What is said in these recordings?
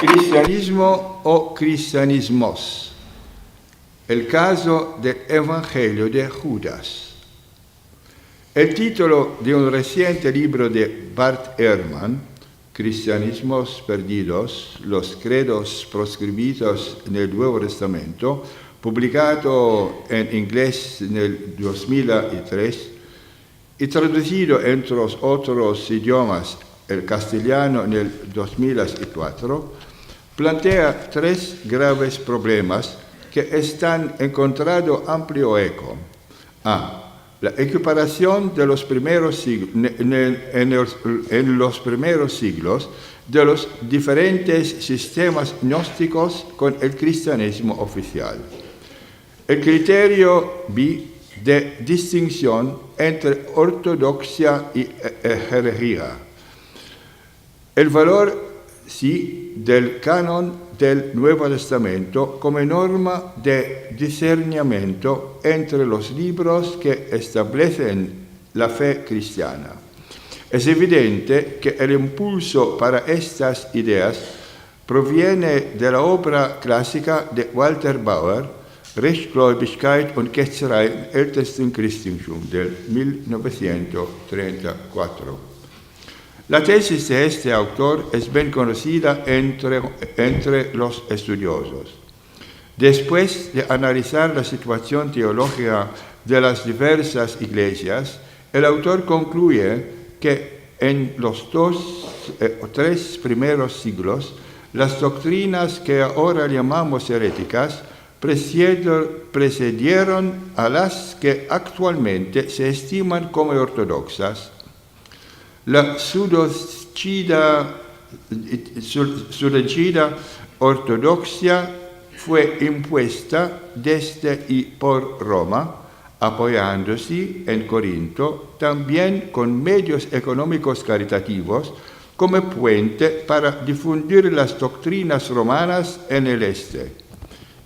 Cristianismo o cristianismos. El caso del Evangelio de Judas. El título de un reciente libro de Bart Ehrman, Cristianismos perdidos, los credos proscribidos en el Nuevo Testamento, publicado en inglés en el 2003 y traducido entre los otros idiomas, el castellano en el 2004, plantea tres graves problemas que están encontrando amplio eco. A. La equiparación de los primeros siglos, en los primeros siglos de los diferentes sistemas gnósticos con el cristianismo oficial. El criterio B de distinción entre ortodoxia y herejía. El valor C del canon del Nuevo Testamento como norma de discernimiento entre los libros que establecen la fe cristiana. Es evidente que el impulso para estas ideas proviene de la obra clásica de Walter Bauer, Rechtgläubigkeit und Ketzerei im ältesten Christentum, del 1934. La tesis de este autor es bien conocida entre los estudiosos. Después de analizar la situación teológica de las diversas iglesias, el autor concluye que en los tres primeros siglos, las doctrinas que ahora llamamos heréticas precedieron a las que actualmente se estiman como ortodoxas. La pseudocida ortodoxia fue impuesta desde y por Roma, apoyándose en Corinto también con medios económicos caritativos como puente para difundir las doctrinas romanas en el este.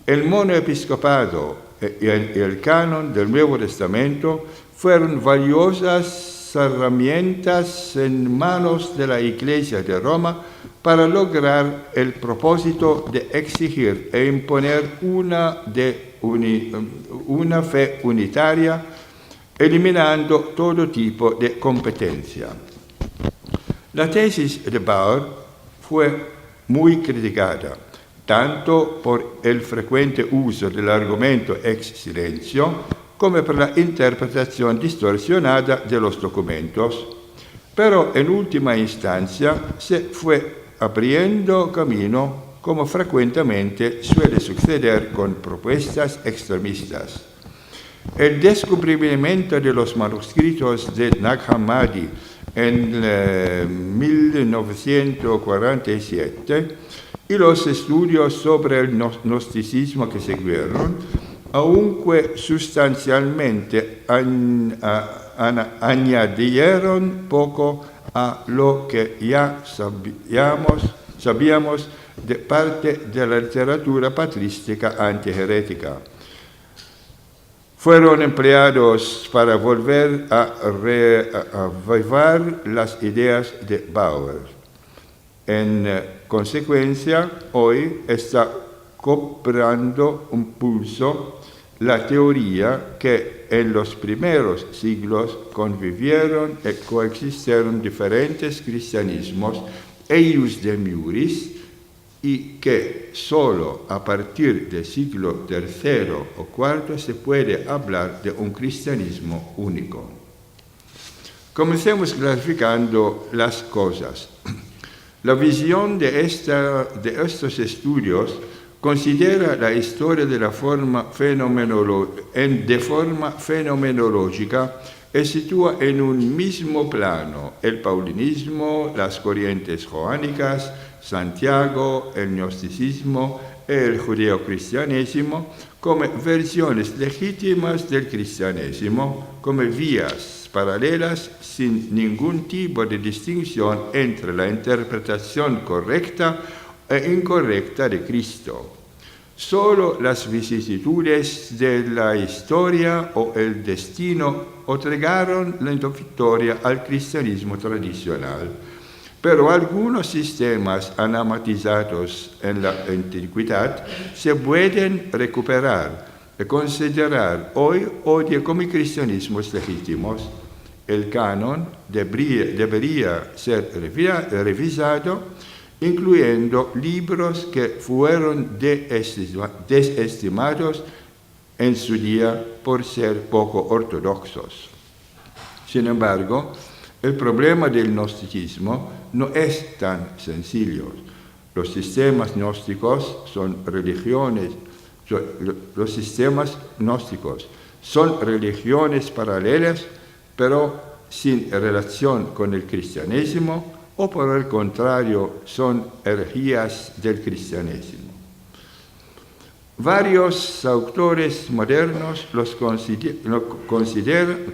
El monoepiscopado y el canon del Nuevo Testamento fueron valiosas herramientas en manos de la Iglesia de Roma para lograr el propósito de exigir e imponer una fe unitaria, eliminando todo tipo de competencia. La tesis de Bauer fue muy criticada, tanto por el frecuente uso del argumento ex silencio, como por la interpretación distorsionada de los documentos, pero en última instancia se fue abriendo camino, como frecuentemente suele suceder con propuestas extremistas. El descubrimiento de los manuscritos de Nag Hammadi en 1947 y los estudios sobre el gnosticismo que siguieron, aunque sustancialmente añadieron poco a lo que ya sabíamos de parte de la literatura patrística antiherética. Fueron empleados para volver a reavivar las ideas de Bauer. En consecuencia, hoy está cobrando un pulso la teoría que en los primeros siglos convivieron y coexistieron diferentes cristianismos, eius de iuris, y que solo a partir del siglo III o IV se puede hablar de un cristianismo único. Comencemos clarificando las cosas. La visión de estos estudios considera la historia de forma fenomenológica y sitúa en un mismo plano el paulinismo, las corrientes joánicas, Santiago, el gnosticismo y el judeocristianismo como versiones legítimas del cristianismo, como vías paralelas sin ningún tipo de distinción entre la interpretación correcta e incorrecta de Cristo. Solo las vicisitudes de la historia o el destino otorgaron la victoria al cristianismo tradicional, pero algunos sistemas anamatizados en la antigüedad se pueden recuperar y considerar hoy como cristianismos legítimos. El canon debería ser revisado, incluyendo libros que fueron desestimados en su día por ser poco ortodoxos. Sin embargo, el problema del gnosticismo no es tan sencillo. Los sistemas gnósticos son religiones paralelas, pero sin relación con el cristianismo, o por el contrario, son herejías del cristianismo. Varios autores modernos los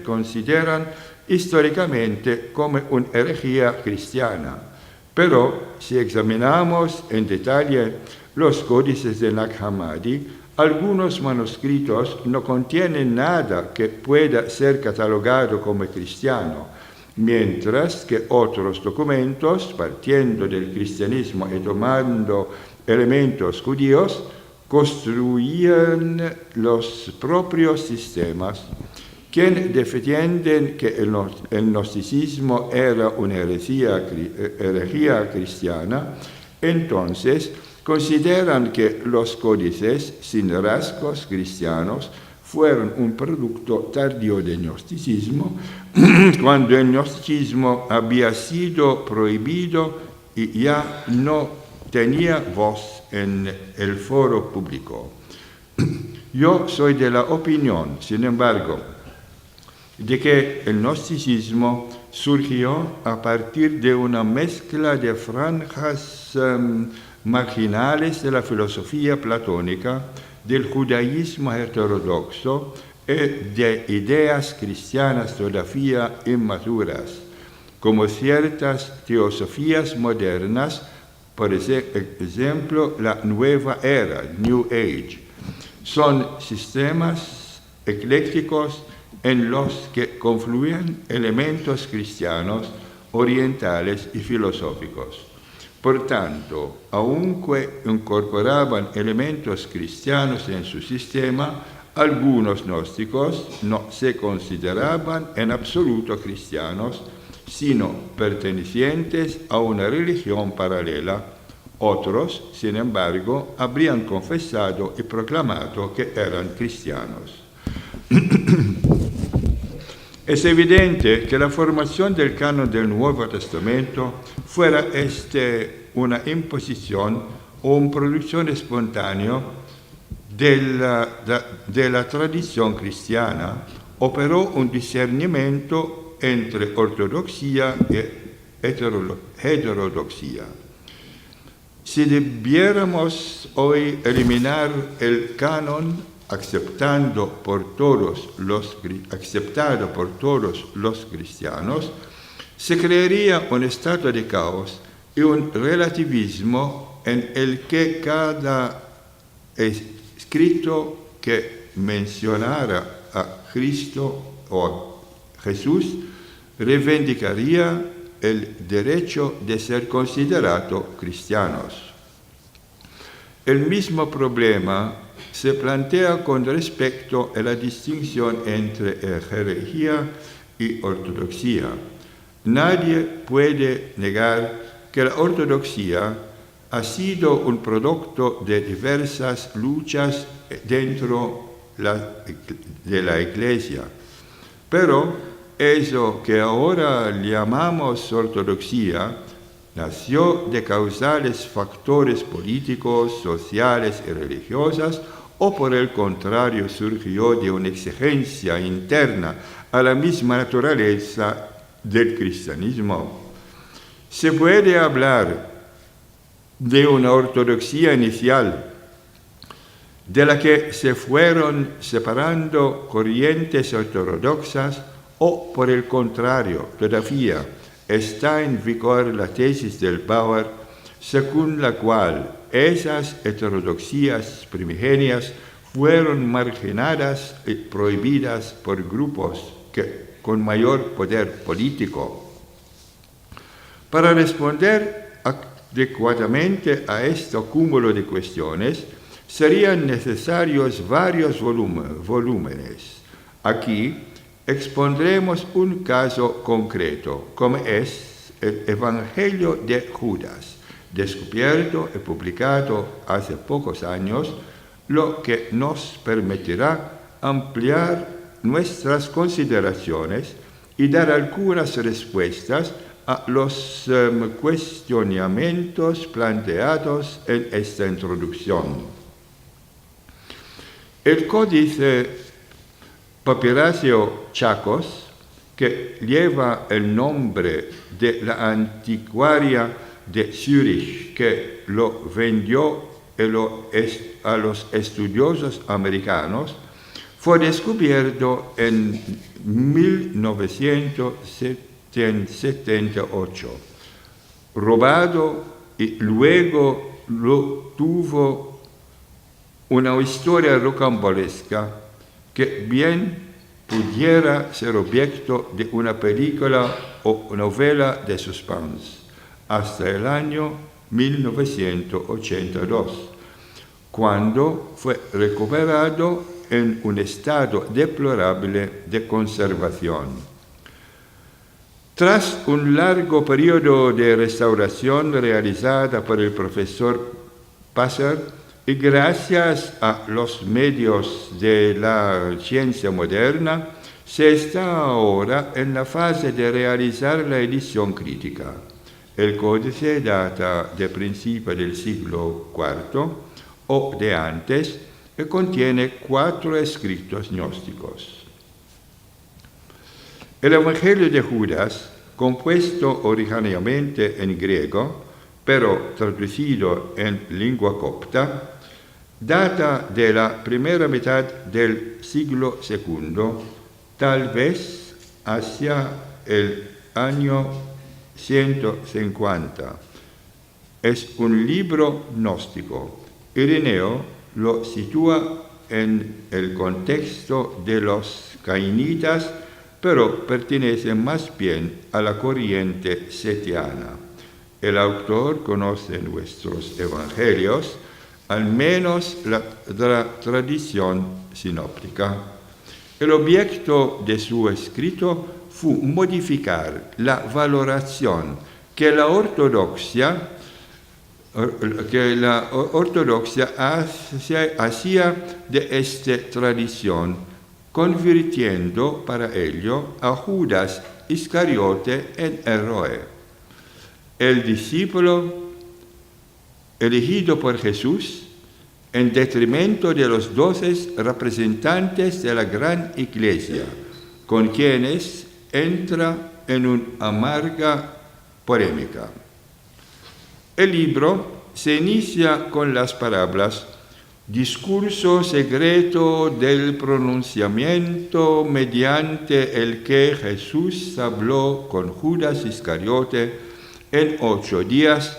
consideran históricamente como una herejía cristiana, pero si examinamos en detalle los códices de Nag Hammadi, algunos manuscritos no contienen nada que pueda ser catalogado como cristiano, mientras que otros documentos, partiendo del cristianismo y tomando elementos judíos, construían los propios sistemas. Quienes defienden que el gnosticismo era una herejía cristiana, entonces consideran que los códices sin rasgos cristianos fueron un producto tardío del gnosticismo, cuando el gnosticismo había sido prohibido y ya no tenía voz en el foro público. Yo soy de la opinión, sin embargo, de que el gnosticismo surgió a partir de una mezcla de franjas marginales de la filosofía platónica, del judaísmo heterodoxo y de ideas cristianas todavía inmaduras, como ciertas teosofías modernas, por ejemplo, la nueva era, New Age. Son sistemas eclécticos en los que confluyen elementos cristianos, orientales y filosóficos. Por tanto, aunque incorporaban elementos cristianos en su sistema, algunos gnósticos no se consideraban en absoluto cristianos, sino pertenecientes a una religión paralela. Otros, sin embargo, habrían confesado y proclamado que eran cristianos. Es evidente que la formación del canon del Nuevo Testamento fuera una imposición o una producción espontánea de la tradición cristiana, operó un discernimiento entre ortodoxia y heterodoxia. Si debiéramos hoy eliminar el canon aceptado por todos los cristianos, se crearía un estado de caos y un relativismo en el que cada escrito que mencionara a Cristo o Jesús reivindicaría el derecho de ser considerados cristianos. El mismo problema se plantea con respecto a la distinción entre herejía y ortodoxia. Nadie puede negar que la ortodoxia ha sido un producto de diversas luchas dentro de la Iglesia, pero eso que ahora llamamos ortodoxia nació de causales factores políticos, sociales y religiosos, o por el contrario surgió de una exigencia interna a la misma naturaleza del cristianismo. Se puede hablar de una ortodoxia inicial, de la que se fueron separando corrientes ortodoxas, o por el contrario, todavía está en vigor la tesis del Bauer, según la cual esas heterodoxías primigenias fueron marginadas y prohibidas por grupos con mayor poder político. Para responder adecuadamente a este cúmulo de cuestiones, serían necesarios varios volúmenes. Aquí expondremos un caso concreto, como es el Evangelio de Judas, descubierto y publicado hace pocos años, lo que nos permitirá ampliar nuestras consideraciones y dar algunas respuestas a los cuestionamientos planteados en esta introducción. El códice papiracio Chacos, que lleva el nombre de la anticuaria de Zúrich, que lo vendió a los estudiosos americanos, fue descubierto en 1978, robado y luego lo tuvo una historia rocambolesca que bien pudiera ser objeto de una película o novela de suspense hasta el año 1982, cuando fue recuperado en un estado deplorable de conservación. Tras un largo periodo de restauración realizada por el profesor Passer, y gracias a los medios de la ciencia moderna, se está ahora en la fase de realizar la edición crítica. El códice data de principios del siglo IV o de antes y contiene 4 escritos gnósticos. El Evangelio de Judas, compuesto originariamente en griego, pero traducido en lengua copta, data de la primera mitad del siglo II, tal vez hacia el año 150. Es un libro gnóstico. Ireneo lo sitúa en el contexto de los cainitas, pero pertenece más bien a la corriente setiana. El autor conoce nuestros evangelios, al menos la tradición sinóptica. El objeto de su escrito fue modificar la valoración que la ortodoxia hacía de esta tradición, convirtiendo para ello a Judas Iscariote en héroe. El discípulo elegido por Jesús en detrimento de los 12 representantes de la gran iglesia, con quienes entra en una amarga polémica. El libro se inicia con las palabras: discurso secreto del pronunciamiento mediante el que Jesús habló con Judas Iscariote en 8 días,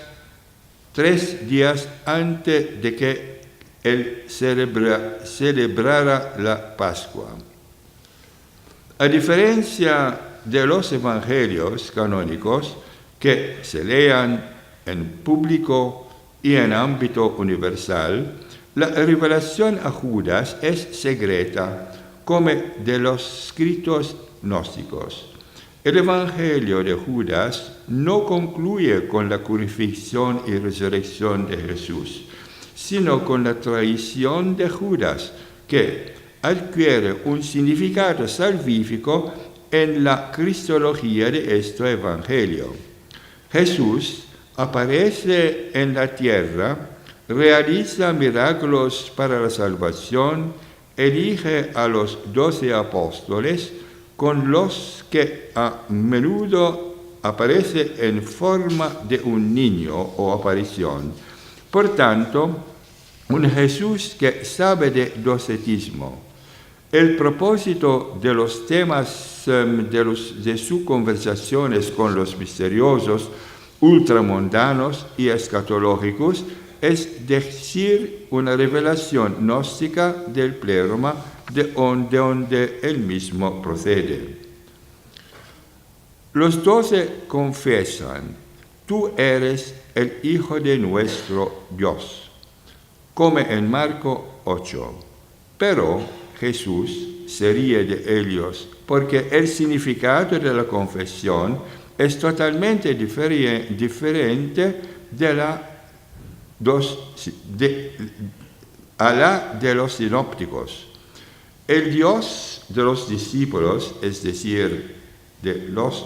3 días antes de que él celebrara la Pascua. A diferencia de los evangelios canónicos que se lean en público y en ámbito universal, la revelación a Judas es secreta, como de los escritos gnósticos. El Evangelio de Judas no concluye con la crucifixión y resurrección de Jesús, sino con la traición de Judas, que adquiere un significado salvífico en la cristología de este Evangelio. Jesús aparece en la tierra, realiza milagros para la salvación, elige a los 12 apóstoles, con los que a menudo aparece en forma de un niño o aparición. Por tanto, un Jesús que sabe de docetismo. El propósito de los temas de sus conversaciones con los misteriosos, ultramundanos y escatológicos es decir, una revelación gnóstica del pleroma de donde él mismo procede. Los 12 confiesan tú eres el Hijo de nuestro Dios, como en Marco 8. Pero Jesús se ríe de ellos porque el significado de la confesión es totalmente diferente a la de los sinópticos. El Dios de los discípulos, es decir, de los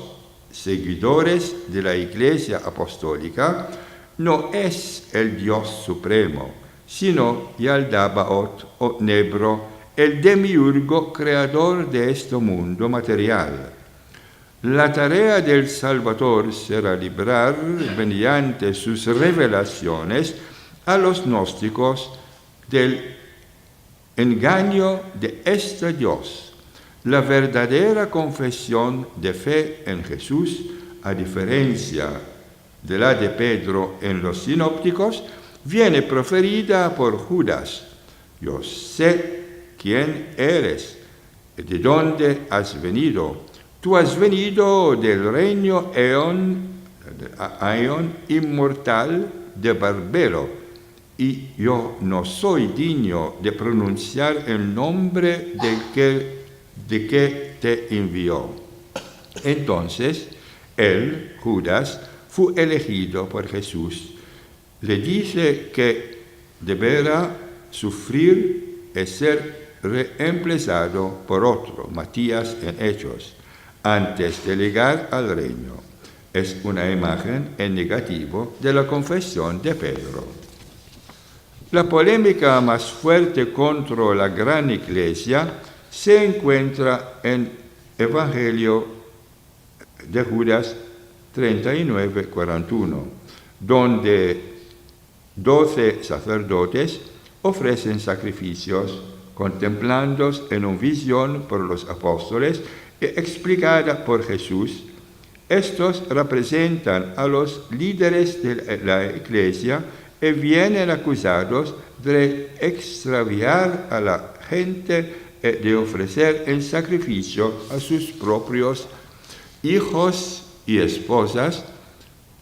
seguidores de la Iglesia Apostólica, no es el Dios supremo, sino Yaldabaoth o Nebro, el demiurgo creador de este mundo material. La tarea del Salvador será librar, mediante sus revelaciones, a los gnósticos del engaño de este Dios. La verdadera confesión de fe en Jesús, a diferencia de la de Pedro en los sinópticos, viene proferida por Judas. Yo sé quién eres, de dónde has venido. Tú has venido del reino Aion inmortal de Barbelo, y yo no soy digno de pronunciar el nombre de que te envió. Entonces, él, Judas, fue elegido por Jesús. Le dice que deberá sufrir y ser reemplazado por otro, Matías en Hechos, antes de llegar al reino. Es una imagen en negativo de la confesión de Pedro. La polémica más fuerte contra la gran iglesia se encuentra en Evangelio de Judas 39:41, donde 12 sacerdotes ofrecen sacrificios contemplados en una visión por los apóstoles y explicada por Jesús. Estos representan a los líderes de la iglesia y vienen acusados de extraviar a la gente y de ofrecer en sacrificio a sus propios hijos y esposas,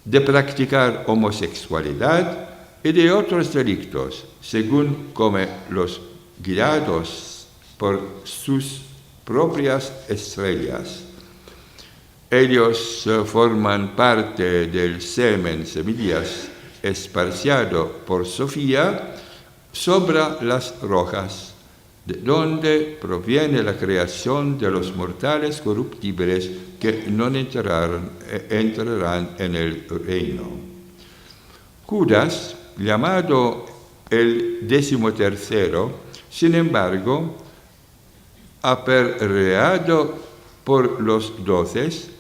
de practicar homosexualidad y de otros delitos, según como los guiados por sus propias estrellas. Ellos forman parte del semillas esparciado por Sofía sobre las rojas, de donde proviene la creación de los mortales corruptibles que no entrarán en el reino. Judas, llamado el 13º, sin embargo, apedreado por los 12,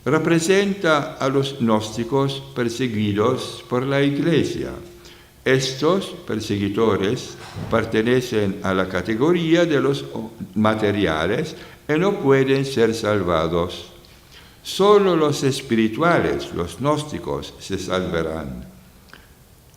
representa a los gnósticos perseguidos por la Iglesia. Estos perseguidores pertenecen a la categoría de los materiales y no pueden ser salvados. Solo los espirituales, los gnósticos, se salvarán.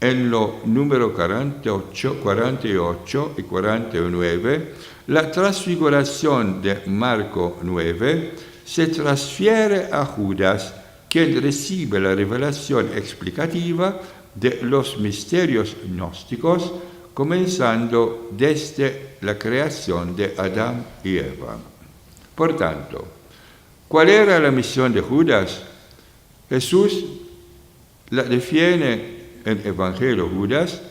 En lo número 48 y 49, la transfiguración de Marco 9 se transfiere a Judas, quien recibe la revelación explicativa de los misterios gnósticos, comenzando desde la creación de Adán y Eva. Por tanto, ¿cuál era la misión de Judas? Jesús la define en Evangelio Judas: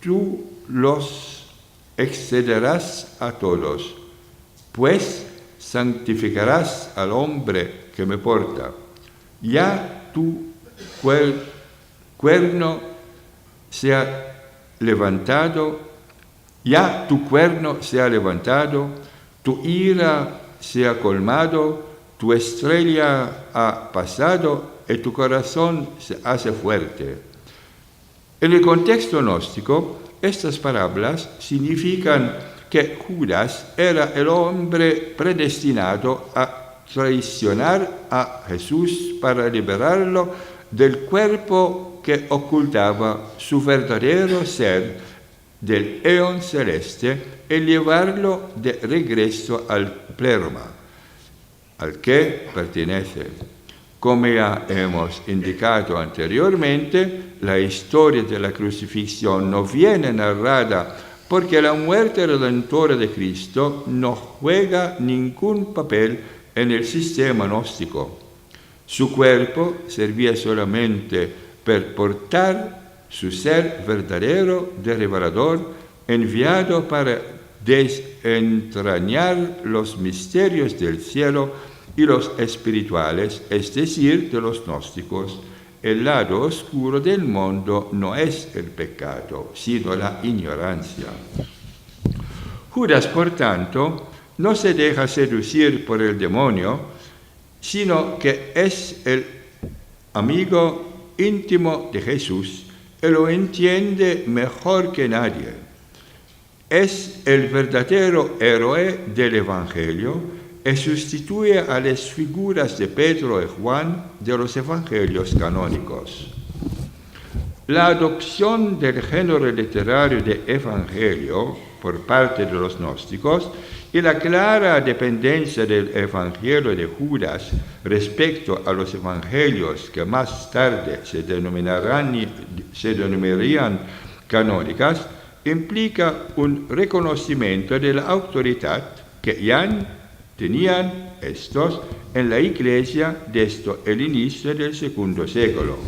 tú los excederás a todos, pues santificarás al hombre que me porta. Ya tu cuerno sea levantado, tu ira sea colmado, tu estrella ha pasado y tu corazón se hace fuerte. En el contexto gnóstico, estas palabras significan que Judas era el hombre predestinado a traicionar a Jesús para liberarlo del cuerpo que ocultaba su verdadero ser del eón celeste y llevarlo de regreso al pleroma, al que pertenece. Come ya hemos indicado anteriormente, la historia de la crucifixión no viene narrada porque la muerte redentora de Cristo no juega ningún papel en el sistema gnóstico. Su cuerpo servía solamente per portar su ser verdadero de revelador, enviado para desentrañar los misterios del cielo y los espirituales, es decir, de los gnósticos. El lado oscuro del mundo no es el pecado, sino la ignorancia. Judas, por tanto, no se deja seducir por el demonio, sino que es el amigo íntimo de Jesús y lo entiende mejor que nadie. Es el verdadero héroe del Evangelio y sustituye a las figuras de Pedro y Juan de los evangelios canónicos. La adopción del género literario de evangelio por parte de los gnósticos y la clara dependencia del evangelio de Judas respecto a los evangelios que más tarde se denominarían canónicas implica un reconocimiento de la autoridad que ya tenían estos en la Iglesia desde el inicio del segundo siglo.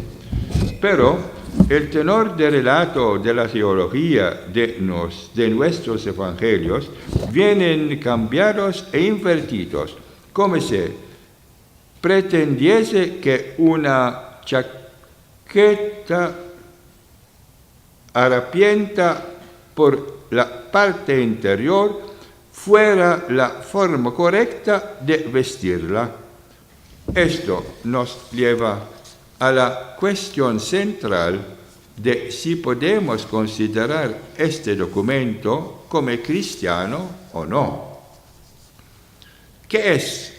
Pero el tenor de relato de la teología de nuestros evangelios vienen cambiados e invertidos, como si pretendiese que una chaqueta harapienta por la parte interior fuera la forma correcta de vestirla. Esto nos lleva a la cuestión central de si podemos considerar este documento como cristiano o no. ¿Qué es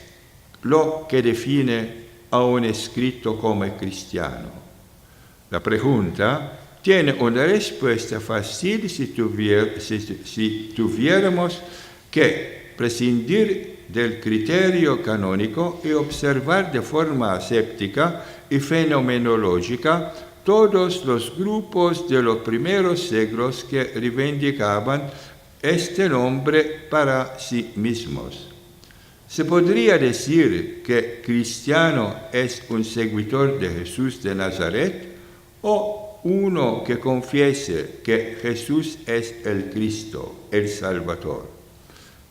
lo que define a un escrito como cristiano? La pregunta tiene una respuesta fácil si tuviéramos que prescindir del criterio canónico y observar de forma aséptica y fenomenológica todos los grupos de los primeros siglos que reivindicaban este nombre para sí mismos. Se podría decir que cristiano es un seguidor de Jesús de Nazaret o uno que confiese que Jesús es el Cristo, el Salvador.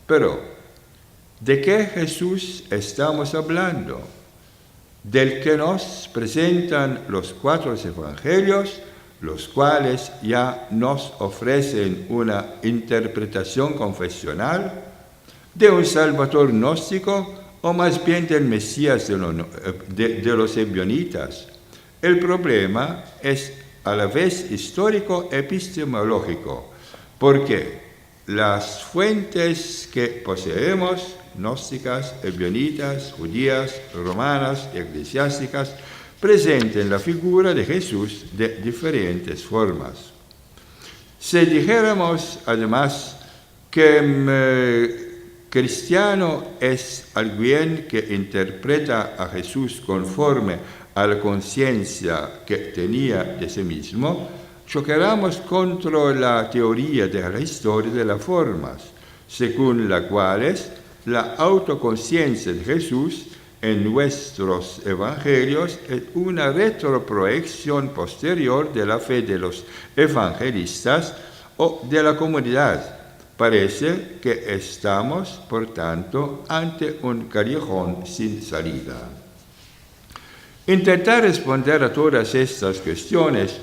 Pero, ¿de qué Jesús estamos hablando? Del que nos presentan los 4 evangelios, los cuales ya nos ofrecen una interpretación confesional, de un Salvador gnóstico o más bien del Mesías de los ebionitas. El problema es a la vez histórico epistemológico, porque las fuentes que poseemos, gnósticas, ebionitas, judías, romanas y eclesiásticas, presentan la figura de Jesús de diferentes formas. Si dijéramos además que cristiano es alguien que interpreta a Jesús conforme a la conciencia que tenía de sí mismo, chocaremos contra la teoría de la historia de las formas, según la cual la autoconciencia de Jesús en nuestros evangelios es una retroproyección posterior de la fe de los evangelistas o de la comunidad. Parece que estamos, por tanto, ante un callejón sin salida. Intentar responder a todas estas cuestiones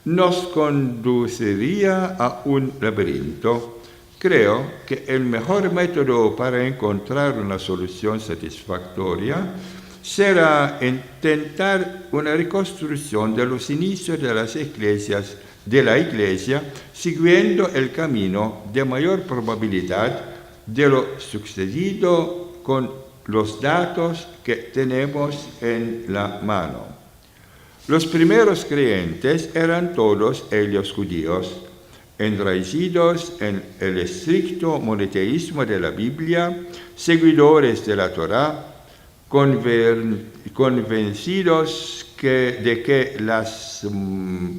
nos conduciría a un laberinto. Creo que el mejor método para encontrar una solución satisfactoria será intentar una reconstrucción de los inicios de las iglesias, de la Iglesia, siguiendo el camino de mayor probabilidad de lo sucedido con los datos que tenemos en la mano. Los primeros creyentes eran todos ellos judíos, enraizados en el estricto monoteísmo de la Biblia, seguidores de la Torá, convencidos de que las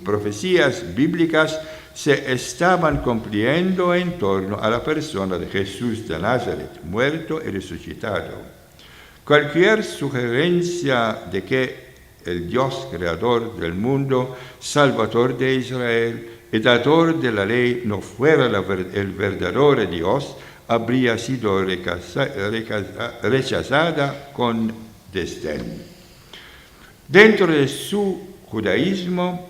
profecías bíblicas se estaban cumpliendo en torno a la persona de Jesús de Nazaret, muerto y resucitado. Cualquier sugerencia de que el Dios creador del mundo, salvador de Israel y dador de la ley no fuera el verdadero Dios, habría sido rechazada con desdén. Dentro de su judaísmo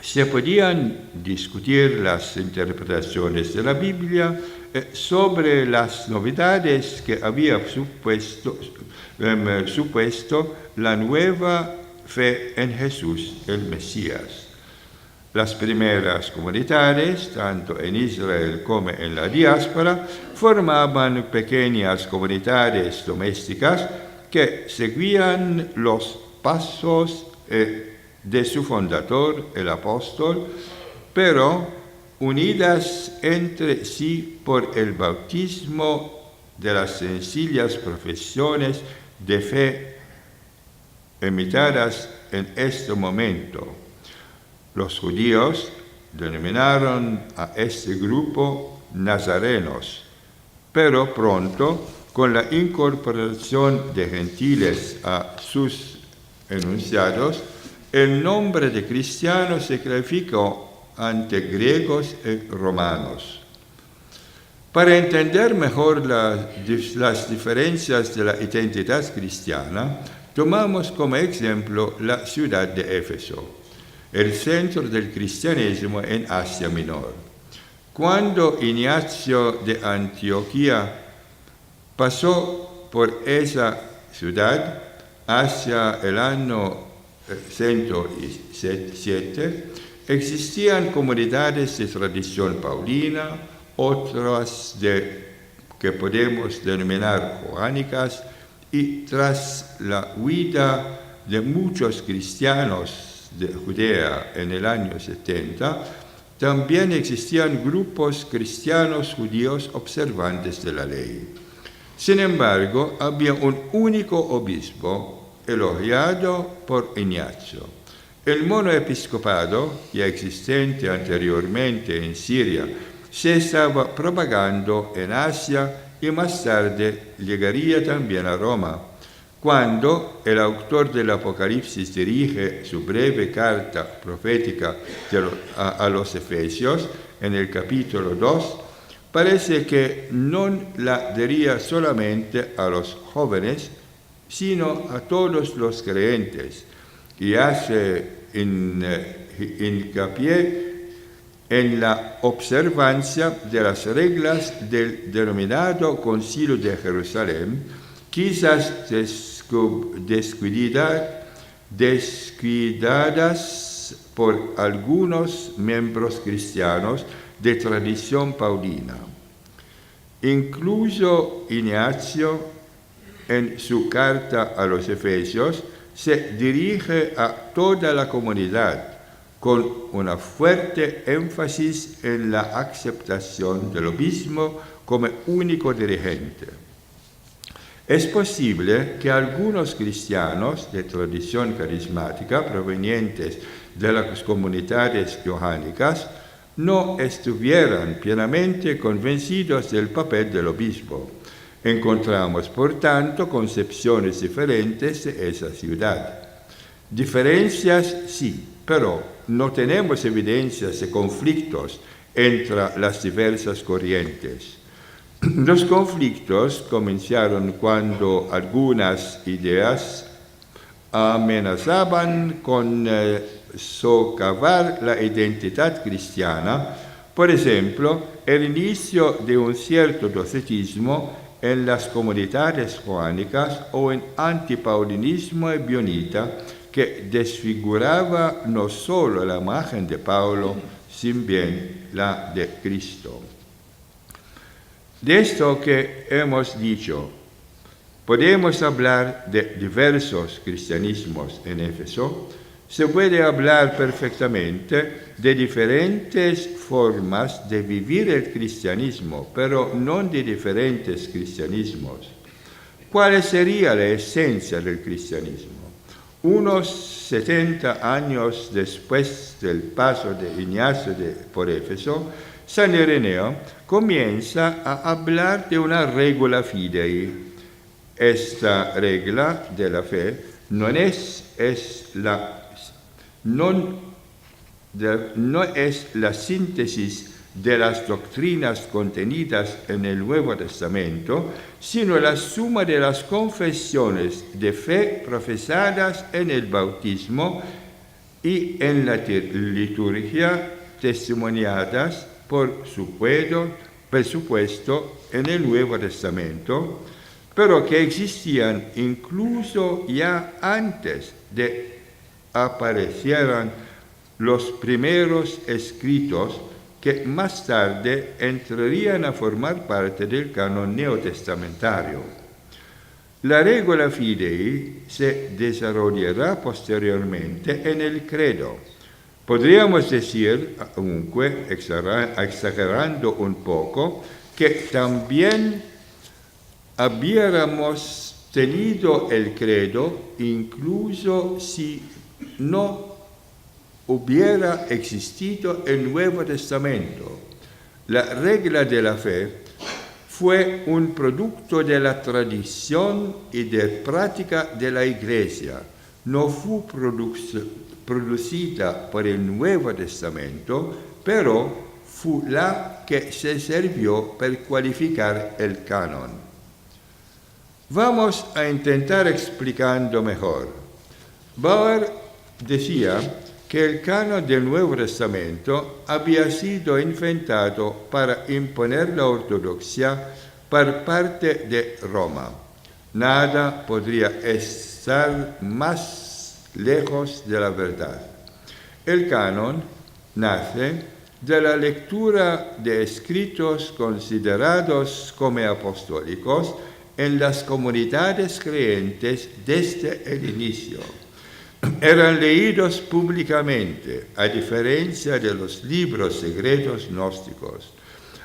se podían discutir las interpretaciones de la Biblia sobre las novedades que había supuesto la nueva fe en Jesús, el Mesías. Las primeras comunidades, tanto en Israel como en la diáspora, formaban pequeñas comunidades domésticas que seguían los pasos de su fundador, el apóstol, pero unidas entre sí por el bautismo de las sencillas profesiones de fe emitidas en este momento. Los judíos denominaron a este grupo nazarenos, pero pronto, con la incorporación de gentiles a sus enunciados, el nombre de cristiano se clarificó ante griegos y romanos. Para entender mejor las diferencias de la identidad cristiana, tomamos como ejemplo la ciudad de Éfeso, el centro del cristianismo en Asia Menor. Cuando Ignacio de Antioquía pasó por esa ciudad hacia el año 107, existían comunidades de tradición paulina, otras que podemos denominar joánicas, y tras la huida de muchos cristianos de Judea en el año 70, también existían grupos cristianos judíos observantes de la ley. Sin embargo, había un único obispo elogiado por Ignacio. El monoepiscopado, ya existente anteriormente en Siria, se estaba propagando en Asia y más tarde llegaría también a Roma. Cuando el autor del Apocalipsis dirige su breve carta profética a los Efesios, en el capítulo 2, parece que no la diría solamente a los jóvenes, sino a todos los creyentes, y hace hincapié en la observancia de las reglas del denominado Concilio de Jerusalén, quizás descuidadas por algunos miembros cristianos de tradición paulina. Incluso Ignacio, en su carta a los Efesios, se dirige a toda la comunidad con una fuerte énfasis en la aceptación del obispo como único dirigente. Es posible que algunos cristianos de tradición carismática provenientes de las comunidades johánicas no estuvieran plenamente convencidos del papel del obispo. Encontramos, por tanto, concepciones diferentes de esa ciudad. Diferencias sí, pero no tenemos evidencias de conflictos entre las diversas corrientes. Los conflictos comenzaron cuando algunas ideas amenazaban con socavar la identidad cristiana, por ejemplo, el inicio de un cierto docetismo en las comunidades joánicas o en antipaulinismo y bionita que desfiguraba no solo la imagen de Pablo, sino bien la de Cristo. De esto que hemos dicho, podemos hablar de diversos cristianismos en Éfeso. Se puede hablar perfectamente de diferentes formas de vivir el cristianismo, pero no de diferentes cristianismos. ¿cuál sería la esencia del cristianismo? Unos 70 años después del paso de Ignacio por Éfeso, San Ireneo comienza a hablar de una regula fidei. Esta regla de la fe no es la síntesis de las doctrinas contenidas en el Nuevo Testamento, sino la suma de las confesiones de fe profesadas en el bautismo y en la liturgia, testimoniadas por supuesto en el Nuevo Testamento, pero que existían incluso ya antes de aparecieran los primeros escritos que más tarde entrarían a formar parte del canon neotestamentario. La regula fidei se desarrollará posteriormente en el credo. Podríamos decir, aunque exagerando un poco, que también habíamos tenido el credo incluso si no hubiera existido el Nuevo Testamento. La regla de la fe fue un producto de la tradición y de práctica de la Iglesia. No fue producida por el Nuevo Testamento, pero fue la que se sirvió para cualificar el canon. Vamos a intentar explicando mejor. Bauer decía que el canon del Nuevo Testamento había sido inventado para imponer la ortodoxia por parte de Roma. Nada podría estar más lejos de la verdad. El canon nace de la lectura de escritos considerados como apostólicos en las comunidades creyentes desde el inicio. Eran leídos públicamente, a diferencia de los libros secretos gnósticos.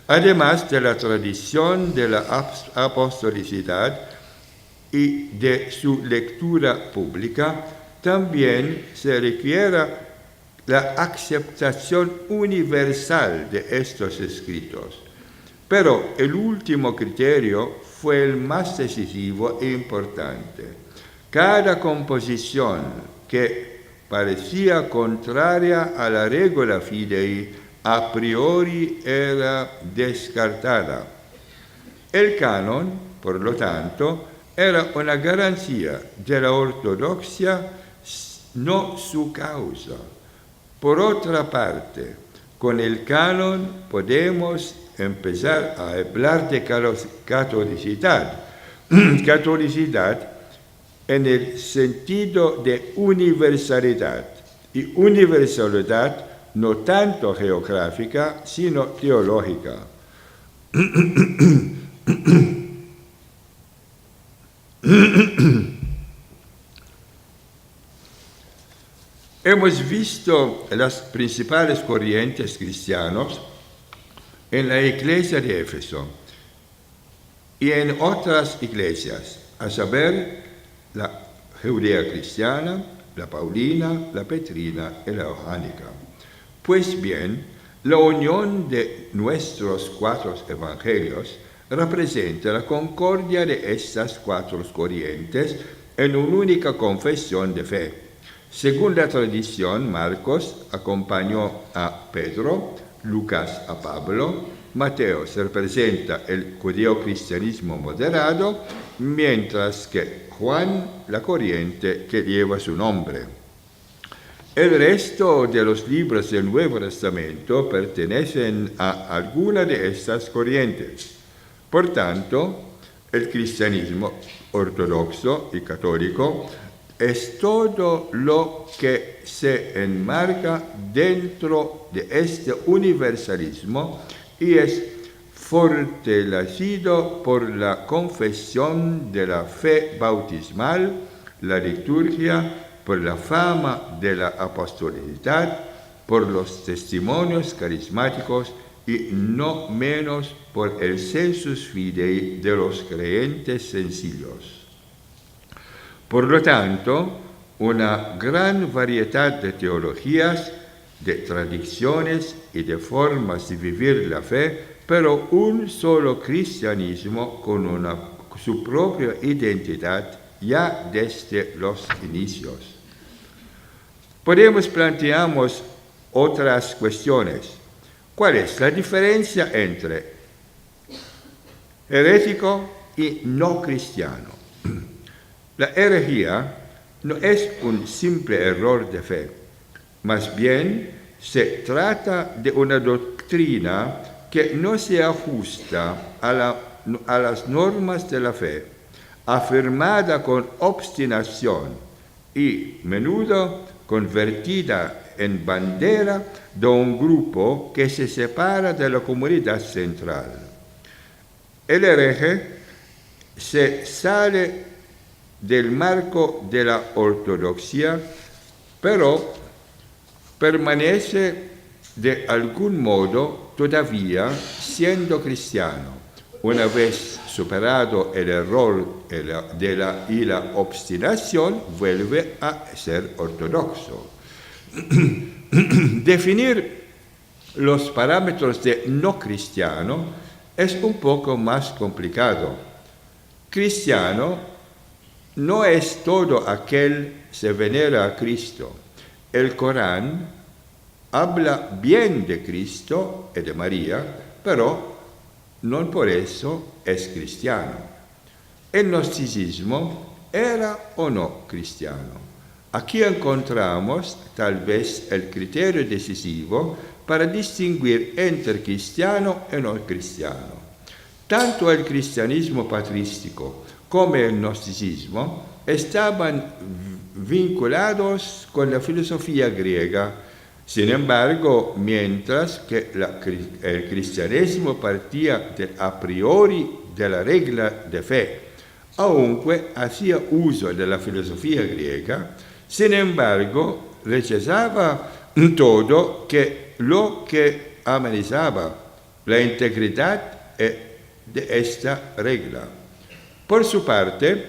Además de la tradición de la apostolicidad y de su lectura pública, también se requiere la aceptación universal de estos escritos. Pero el último criterio fue el más decisivo e importante. Cada composición que parecía contraria a la regula fidei a priori era descartada. El canon, por lo tanto, era una garantía de la ortodoxia, no su causa. Por otra parte, con el canon podemos empezar a hablar de catolicidad. Catolicidad en el sentido de universalidad, y universalidad no tanto geográfica, sino teológica. Hemos visto las principales corrientes cristianas en la iglesia de Éfeso y en otras iglesias, a saber, la judea cristiana, la paulina, la petrina y la johánica. Pues bien, la unión de nuestros 4 evangelios representa la concordia de estas 4 corrientes en una única confesión de fe. Según la tradición, Marcos acompañó a Pedro, Lucas a Pablo, Mateo se representa el judeocristianismo moderado, mientras que Juan la corriente que lleva su nombre. El resto de los libros del Nuevo Testamento pertenecen a alguna de estas corrientes. Por tanto, el cristianismo ortodoxo y católico es todo lo que se enmarca dentro de este universalismo y es fortalecido por la confesión de la fe bautismal, la liturgia, por la fama de la apostolicidad, por los testimonios carismáticos y no menos por el sensus fidei de los creyentes sencillos. Por lo tanto, una gran variedad de teologías, de tradiciones y de formas de vivir la fe, pero un solo cristianismo con su propia identidad ya desde los inicios. Podemos plantearnos otras cuestiones. ¿Cuál es la diferencia entre herético y no cristiano? La herejía no es un simple error de fe, más bien se trata de una doctrina que no se ajusta a las normas de la fe, afirmada con obstinación y menudo convertida en bandera de un grupo que se separa de la comunidad central. El hereje se sale del marco de la ortodoxia, pero permanece de algún modo todavía siendo cristiano, una vez superado el error y la obstinación, vuelve a ser ortodoxo. Definir los parámetros de no cristiano es un poco más complicado. Cristiano no es todo aquel que se venera a Cristo. El Corán habla bien de Cristo y de María, pero no por eso es cristiano. El gnosticismo era o no cristiano. Aquí encontramos tal vez el criterio decisivo para distinguir entre cristiano y no cristiano. Tanto el cristianismo patrístico como el gnosticismo estaban vinculados con la filosofía griega. Sin embargo, mientras que el cristianismo partía a priori de la regla de fe, aunque hacía uso de la filosofía griega, sin embargo, rechazaba todo lo que amenazaba la integridad de esta regla. Por su parte,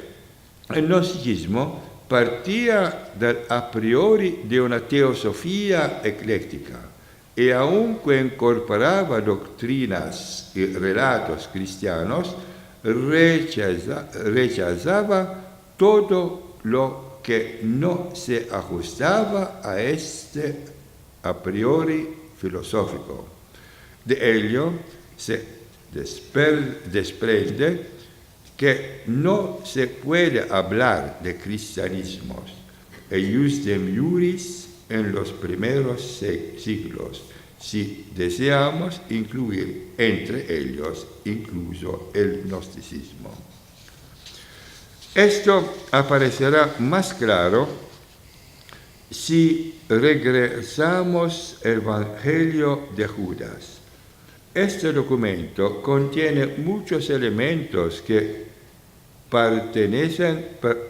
el gnosticismo partía a priori de una teosofía ecléctica y aunque incorporaba doctrinas y relatos cristianos, rechazaba todo lo que no se ajustaba a este a priori filosófico. De ello se desprende que no se puede hablar de cristianismos, eiusdem iuris, en los primeros siglos, si deseamos incluir entre ellos incluso el gnosticismo. Esto aparecerá más claro si regresamos al Evangelio de Judas. Este documento contiene muchos elementos que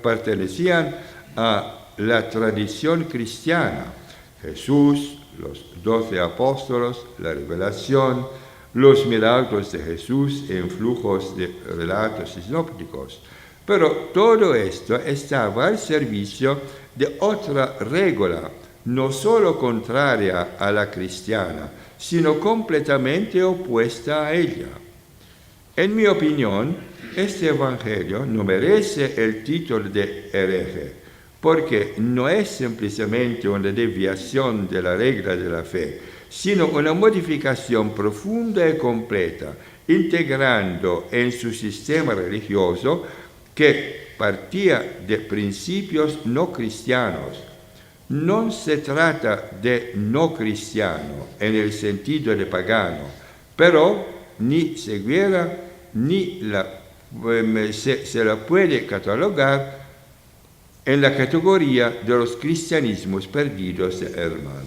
pertenecían a la tradición cristiana. Jesús, los 12 apóstoles, la revelación, los milagros de Jesús en flujos de relatos sinópticos. Pero todo esto estaba al servicio de otra regla, no solo contraria a la cristiana, sino completamente opuesta a ella. En mi opinión, este evangelio no merece el título de hereje, porque no es simplemente una desviación de la regla de la fe, sino una modificación profunda y completa, integrando en su sistema religioso que partía de principios no cristianos. No se trata de no cristiano en el sentido de pagano, pero ni siquiera se la puede catalogar en la categoría de los cristianismos perdidos de Hermann.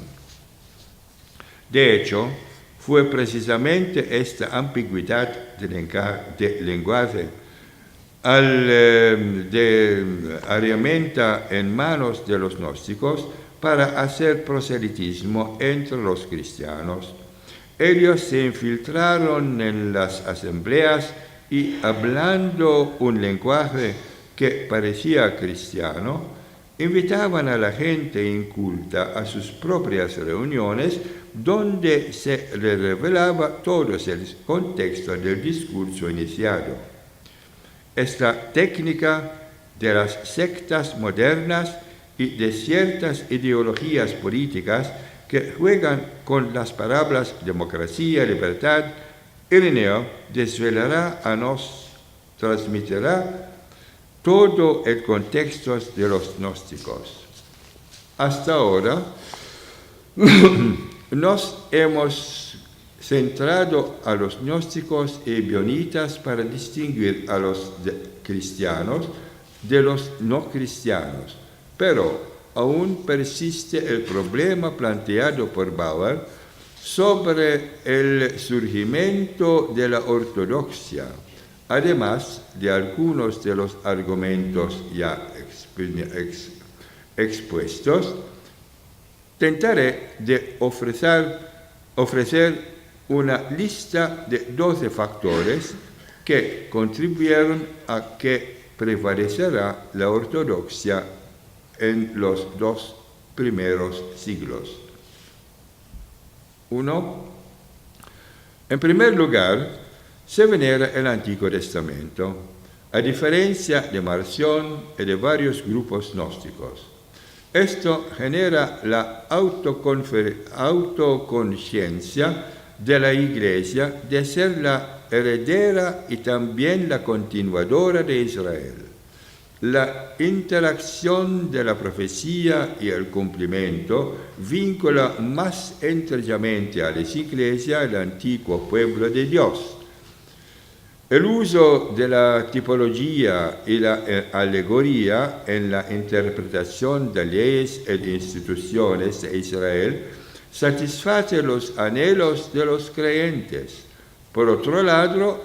De hecho, fue precisamente esta ambigüedad de lenguaje herramienta en manos de los gnósticos para hacer proselitismo entre los cristianos. Ellos se infiltraron en las asambleas y, hablando un lenguaje que parecía cristiano, invitaban a la gente inculta a sus propias reuniones donde se le revelaba todo el contexto del discurso iniciado. Esta técnica de las sectas modernas y de ciertas ideologías políticas que juegan con las palabras democracia y libertad, Ireneo desvelará a nos, transmitirá todo el contexto de los gnósticos. Hasta ahora nos hemos centrado a los gnósticos y ebionitas para distinguir a los cristianos de los no cristianos, pero aún persiste el problema planteado por Bauer sobre el surgimiento de la ortodoxia, además de algunos de los argumentos ya expuestos. Tentaré de ofrecer una lista de 12 factores que contribuyeron a que prevalecerá la ortodoxia en los 2 primeros siglos. 1. En primer lugar, se venera el Antiguo Testamento, a diferencia de Marción y de varios grupos gnósticos. Esto genera la autoconciencia de la Iglesia de ser la heredera y también la continuadora de Israel. La interacción de la profecía y el cumplimiento vincula más estrechamente a las iglesias el antiguo pueblo de Dios. El uso de la tipología y la alegoría en la interpretación de leyes e instituciones de Israel satisface los anhelos de los creyentes. Por otro lado,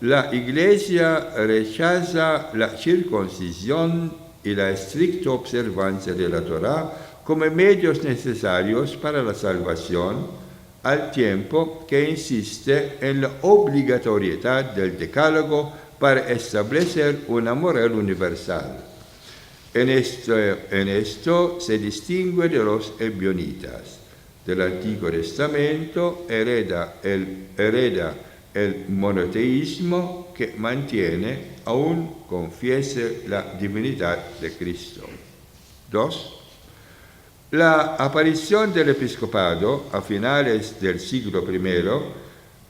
la Iglesia rechaza la circuncisión y la estricta observancia de la Torá como medios necesarios para la salvación, al tiempo que insiste en la obligatoriedad del decálogo para establecer una moral universal. En esto se distingue de los ebionitas. Del Antiguo Testamento hereda el monoteísmo que mantiene, aún confiese la divinidad de Cristo. 2. La aparición del episcopado a finales del siglo I,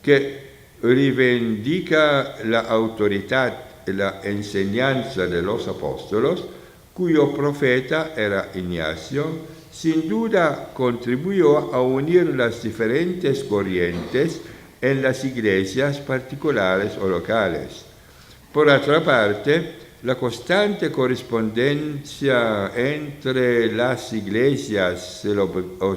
que reivindica la autoridad y la enseñanza de los apóstolos, cuyo profeta era Ignacio, sin duda contribuyó a unir las diferentes corrientes en las iglesias particulares o locales. Por otra parte, la constante correspondencia entre las iglesias y los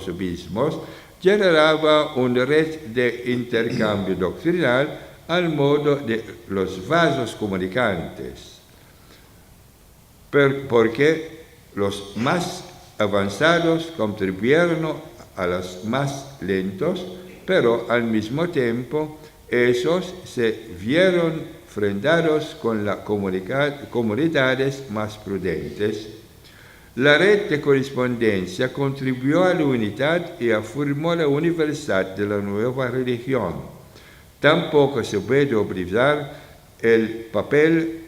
obispos generaba una red de intercambio doctrinal al modo de los vasos comunicantes, porque los más avanzados contribuyeron a los más lentos, pero al mismo tiempo esos se vieron frenados con las comunidades más prudentes. La red de correspondencia contribuyó a la unidad y afirmó la universalidad de la nueva religión. Tampoco se puede olvidar el papel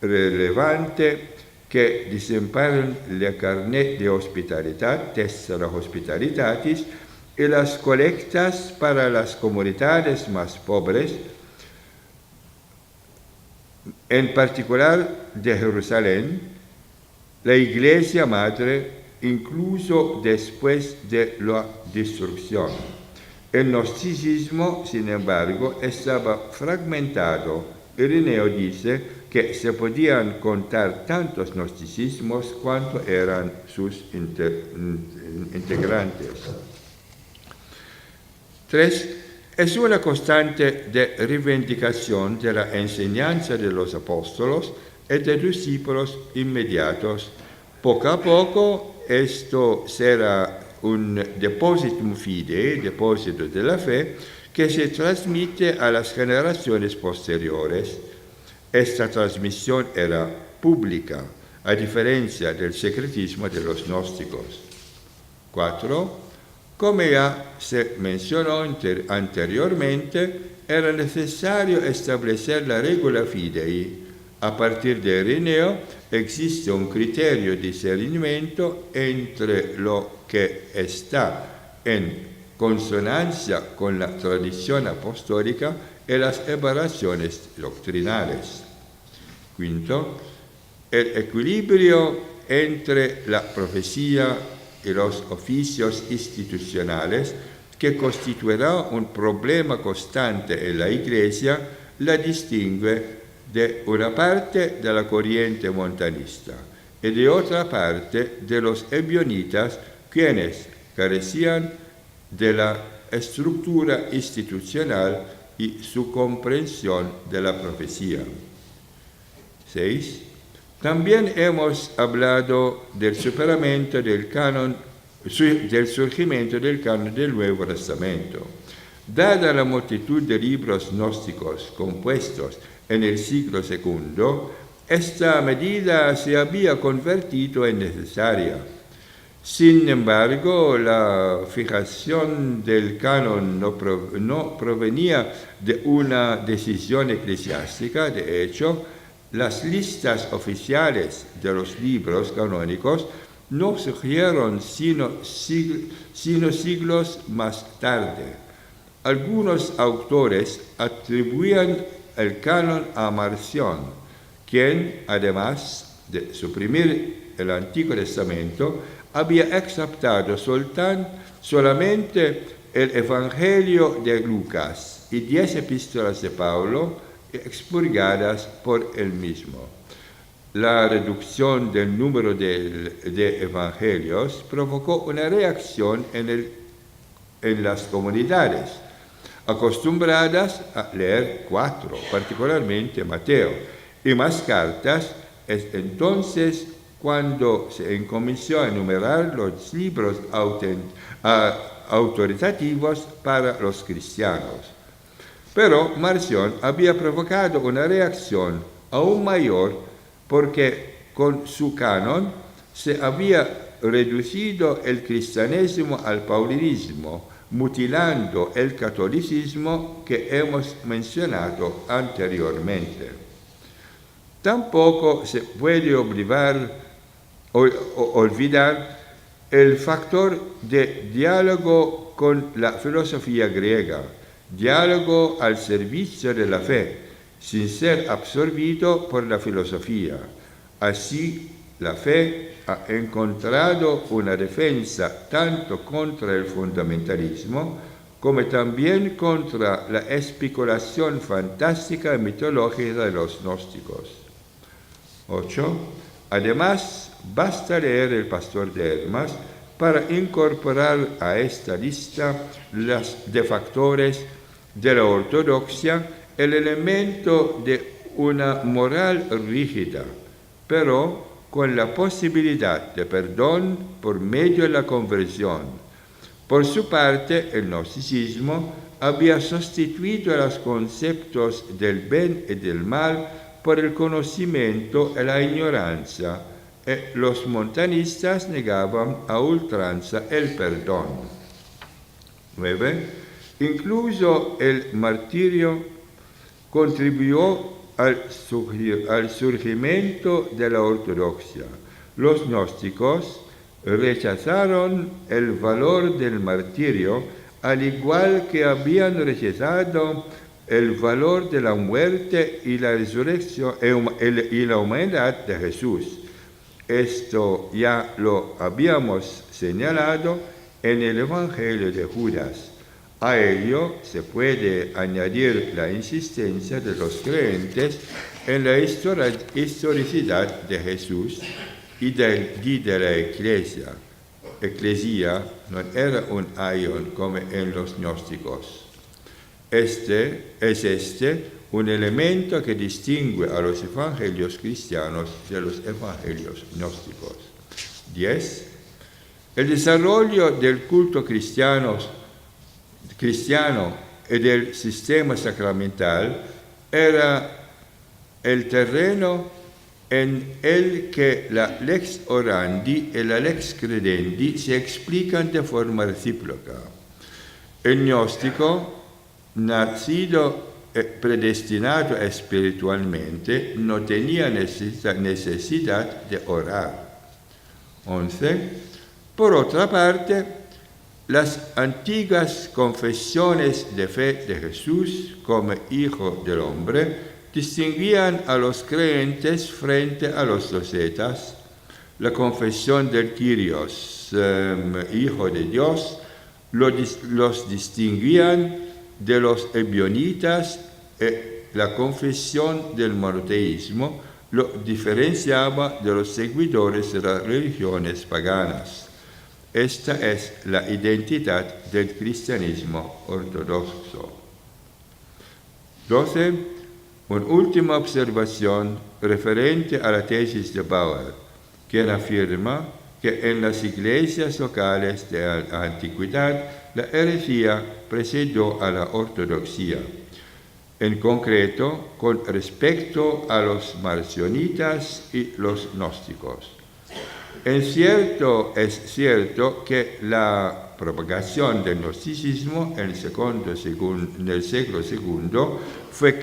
relevante que desempeñaron la carnet de hospitalidad, Tessera Hospitalitatis, y las colectas para las comunidades más pobres, en particular de Jerusalén, la Iglesia Madre, incluso después de la destrucción. El gnosticismo, sin embargo, estaba fragmentado. Ireneo dice que se podían contar tantos gnosticismos cuanto eran sus integrantes. 3. Es una constante de reivindicación de la enseñanza de los apóstolos y de discípulos inmediatos. Poco a poco esto será un depositum fidei, depósito de la fe, que se transmite a las generaciones posteriores. Esta transmisión era pública, a diferencia del secretismo de los gnósticos. 4. Como ya se mencionó anteriormente, era necesario establecer la regula fidei. A partir de Ireneo existe un criterio de discernimiento entre lo que está en consonancia con la tradición apostólica y las aberraciones doctrinales. 5. El equilibrio entre la profecía y los oficios institucionales, que constituirá un problema constante en la Iglesia, la distingue de una parte de la corriente montanista y de otra parte de los ebionitas, quienes carecían de la estructura institucional y su comprensión de la profecía. 6. También hemos hablado del superamiento del surgimiento del canon del Nuevo Testamento. Dada la multitud de libros gnósticos compuestos en el siglo II, esta medida se había convertido en necesaria. Sin embargo, la fijación del canon no provenía de una decisión eclesiástica. De hecho, las listas oficiales de los libros canónicos no surgieron sino siglos más tarde. Algunos autores atribuían el canon a Marción, quien, además de suprimir el Antiguo Testamento, había aceptado solamente el Evangelio de Lucas y 10 epístolas de Pablo, expurgadas por él mismo. La reducción del número de evangelios provocó una reacción en las comunidades, acostumbradas a leer 4, particularmente Mateo, y más cartas. Es entonces cuando se comenzó a enumerar los libros autoritativos para los cristianos. Pero Marción había provocado una reacción aún mayor porque con su canon se había reducido el cristianismo al paulinismo, mutilando el catolicismo que hemos mencionado anteriormente. Tampoco se puede olvidar el factor de diálogo con la filosofía griega, diálogo al servicio de la fe, sin ser absorbido por la filosofía. Así, la fe ha encontrado una defensa tanto contra el fundamentalismo como también contra la especulación fantástica y mitológica de los gnósticos. 8. Además, basta leer el Pastor de Hermas para incorporar a esta lista de factores de la ortodoxia el elemento de una moral rígida, pero con la posibilidad de perdón por medio de la conversión. Por su parte, el gnosticismo había sustituido los conceptos del bien y del mal por el conocimiento y la ignorancia, y los montanistas negaban a ultranza el perdón. 9. Incluso el martirio contribuyó al surgimiento de la ortodoxia. Los gnósticos rechazaron el valor del martirio, al igual que habían rechazado el valor de la muerte y la resurrección y la humanidad de Jesús. Esto ya lo habíamos señalado en el Evangelio de Judas. A ello se puede añadir la insistencia de los creyentes en la historicidad de Jesús y de la Iglesia. Eclesia no era un aion como en los gnósticos. Este es un elemento que distingue a los evangelios cristianos de los evangelios gnósticos. 10. El desarrollo del culto cristiano y del sistema sacramental era el terreno en el que la lex orandi y la lex credendi se explican de forma recíproca. El gnóstico, nacido y predestinado espiritualmente, no tenía necesidad de orar. 11. Por otra parte, las antiguas confesiones de fe de Jesús como Hijo del Hombre distinguían a los creyentes frente a los docetas. La confesión del Kyrios, Hijo de Dios, los distinguían de los ebionitas, y la confesión del monoteísmo lo diferenciaba de los seguidores de las religiones paganas. Esta es la identidad del cristianismo ortodoxo. 12. Una última observación referente a la tesis de Bauer, quien afirma que en las iglesias locales de la antigüedad la herejía precedió a la ortodoxia, en concreto con respecto a los marcionitas y los gnósticos. Es cierto que la propagación del gnosticismo en el siglo II fue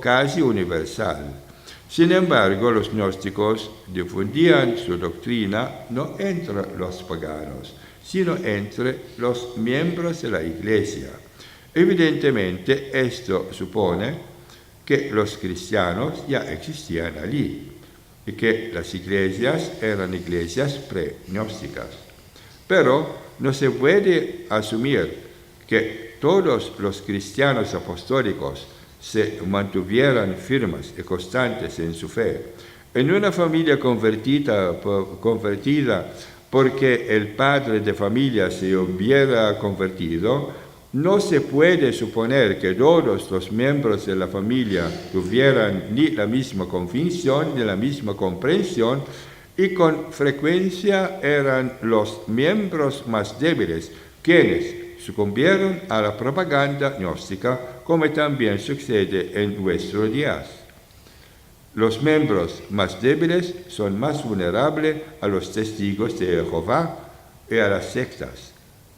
casi universal. Sin embargo, los gnósticos difundían su doctrina no entre los paganos, sino entre los miembros de la Iglesia. Evidentemente, esto supone que los cristianos ya existían allí y que las iglesias eran iglesias pre-gnósticas. Pero no se puede asumir que todos los cristianos apostólicos se mantuvieran firmes y constantes en su fe. En una familia convertida porque el padre de familia se hubiera convertido, no se puede suponer que todos los miembros de la familia tuvieran ni la misma convicción ni la misma comprensión, y con frecuencia eran los miembros más débiles quienes sucumbieron a la propaganda gnóstica, como también sucede en nuestros días. Los miembros más débiles son más vulnerables a los testigos de Jehová y a las sectas.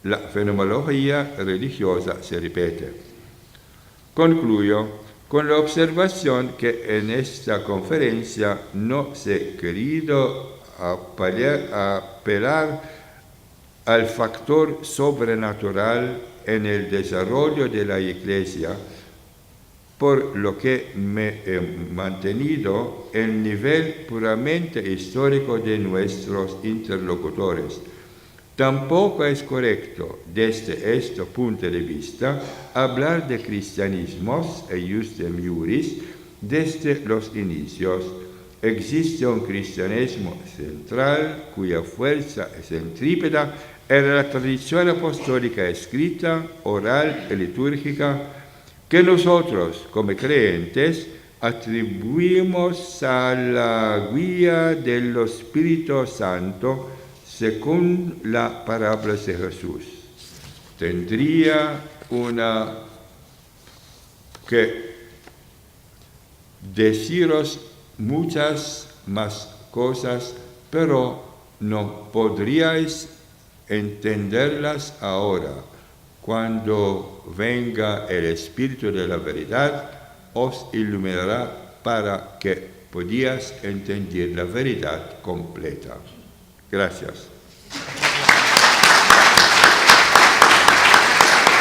La fenomenología religiosa se repite. Concluyo con la observación que en esta conferencia no se ha querido apelar al factor sobrenatural en el desarrollo de la Iglesia, por lo que me he mantenido el nivel puramente histórico de nuestros interlocutores. Tampoco es correcto, desde este punto de vista, hablar de cristianismos e iusdem iuris desde los inicios. Existe un cristianismo central cuya fuerza centrípeta era la tradición apostólica escrita, oral y litúrgica, que nosotros, como creyentes, atribuimos a la guía del Espíritu Santo según la parábola de Jesús. Tendría que deciros muchas más cosas, pero no podríais entenderlas ahora. Cuando venga el Espíritu de la verdad, os iluminará para que podáis entender la verdad completa. Gracias.